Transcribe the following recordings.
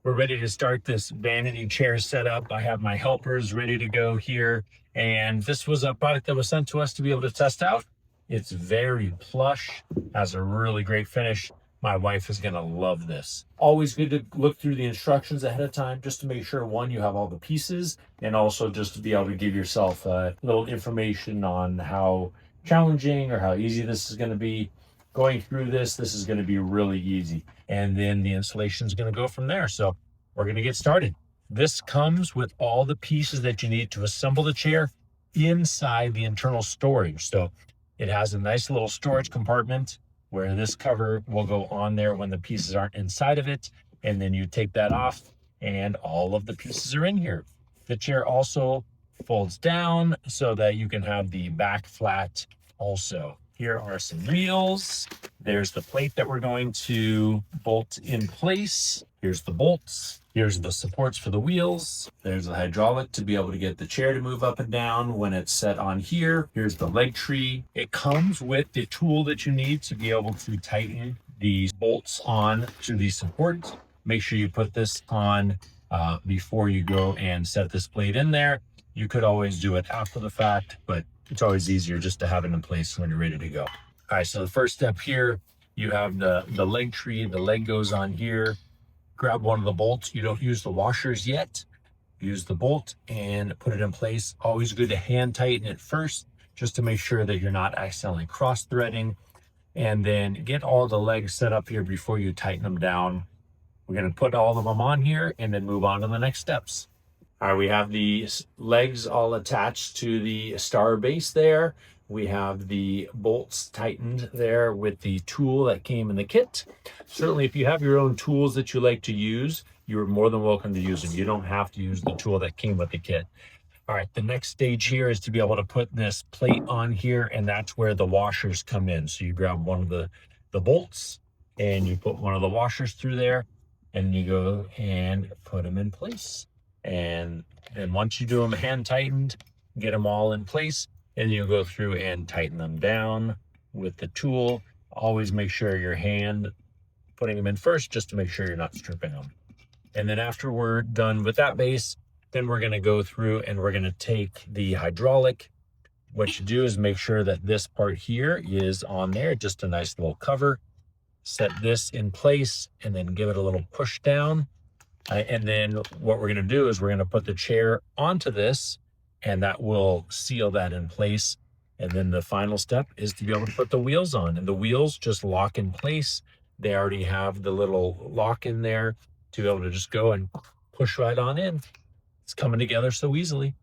We're ready to start this vanity chair setup. I have my helpers ready to go here. And this was a product that was sent to us to be able to test out. It's very plush, has a really great finish. My wife is gonna love this. Always good to look through the instructions ahead of time just to make sure, one, you have all the pieces, and also just to be able to give yourself a little information on how challenging or how easy this is gonna be. Going through this is gonna be really easy. And then the installation is gonna go from there. So we're gonna get started. This comes with all the pieces that you need to assemble the chair inside the internal storage. So it has a nice little storage compartment where this cover will go on there when the pieces aren't inside of it. And then you take that off and all of the pieces are in here. The chair also folds down so that you can have the back flat also. Here are some wheels. There's the plate that we're going to bolt in place. Here's the bolts. Here's the supports for the wheels. There's the hydraulic to be able to get the chair to move up and down when it's set on here. Here's the leg tree. It comes with the tool that you need to be able to tighten these bolts on to the supports. Make sure you put this on before you go and set this plate in there. You could always do it after the fact, but it's always easier just to have it in place when you're ready to go. All right, so the first step here, you have the leg tree. The leg goes on here. Grab one of the bolts. You don't use the washers yet. Use the bolt and put it in place. Always good to hand tighten it first, just to make sure that you're not accidentally cross-threading. And then get all the legs set up here before you tighten them down. We're gonna put all of them on here and then move on to the next steps. All right, we have the legs all attached to the star base there. We have the bolts tightened there with the tool that came in the kit. Certainly, if you have your own tools that you like to use, you're more than welcome to use them. You don't have to use the tool that came with the kit. All right, the next stage here is to be able to put this plate on here, and that's where the washers come in. So you grab one of the bolts and you put one of the washers through there, and you go and put them in place. And then once you do them hand tightened, get them all in place, and you go through and tighten them down with the tool. Always make sure your hand putting them in first, just to make sure you're not stripping them. And then after we're done with that base, then we're going to go through and we're going to take the hydraulic. What you do is make sure that this part here is on there, just a nice little cover. Set this in place and then give it a little push down. And then what we're going to do is we're going to put the chair onto this, and that will seal that in place. And then the final step is to be able to put the wheels on, and the wheels just lock in place. They already have the little lock in there to be able to just go and push right on in. It's coming together so easily.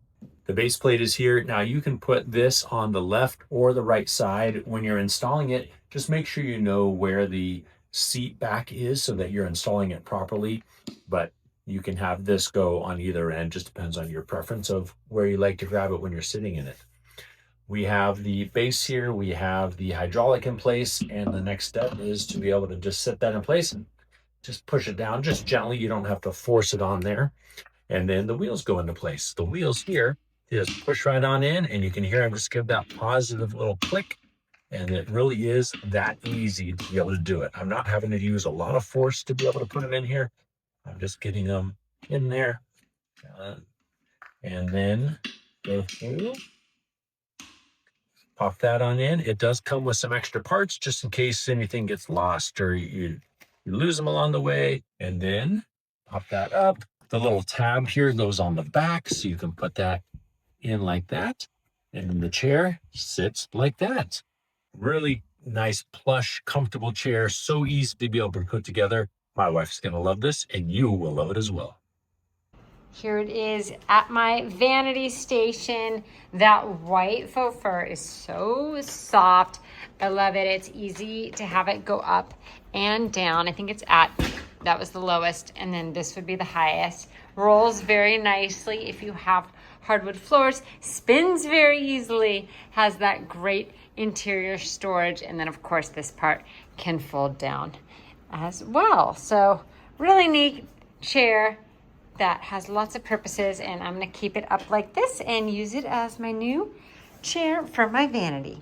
The base plate is here. Now you can put this on the left or the right side. When you're installing it, just make sure you know where the seat back is so that you're installing it properly. But you can have this go on either end, just depends on your preference of where you like to grab it when you're sitting in it. We have the base here, we have the hydraulic in place, and the next step is to be able to just set that in place and just push it down just gently. You don't have to force it on there. And then the wheels go into place. The wheels here just push right on in, and you can hear them just give that positive little click. And it really is that easy to be able to do it. I'm not having to use a lot of force to be able to put them in here. I'm just getting them in there. And then go through. Pop that on in. It does come with some extra parts just in case anything gets lost or you lose them along the way. And then pop that up. The little tab here goes on the back, so you can put that in like that. And then the chair sits like that. Really nice, plush, comfortable chair. So easy to be able to put together. My wife's going to love this, and you will love it as well. Here it is at my vanity station. That white faux fur is so soft. I love it. It's easy to have it go up and down. I think it's that was the lowest, and then this would be the highest. Rolls very nicely if you have hardwood floors. Spins very easily. Has that great interior storage, and then of course this part can fold down as well. So really neat chair that has lots of purposes, and I'm going to keep it up like this and use it as my new chair for my vanity.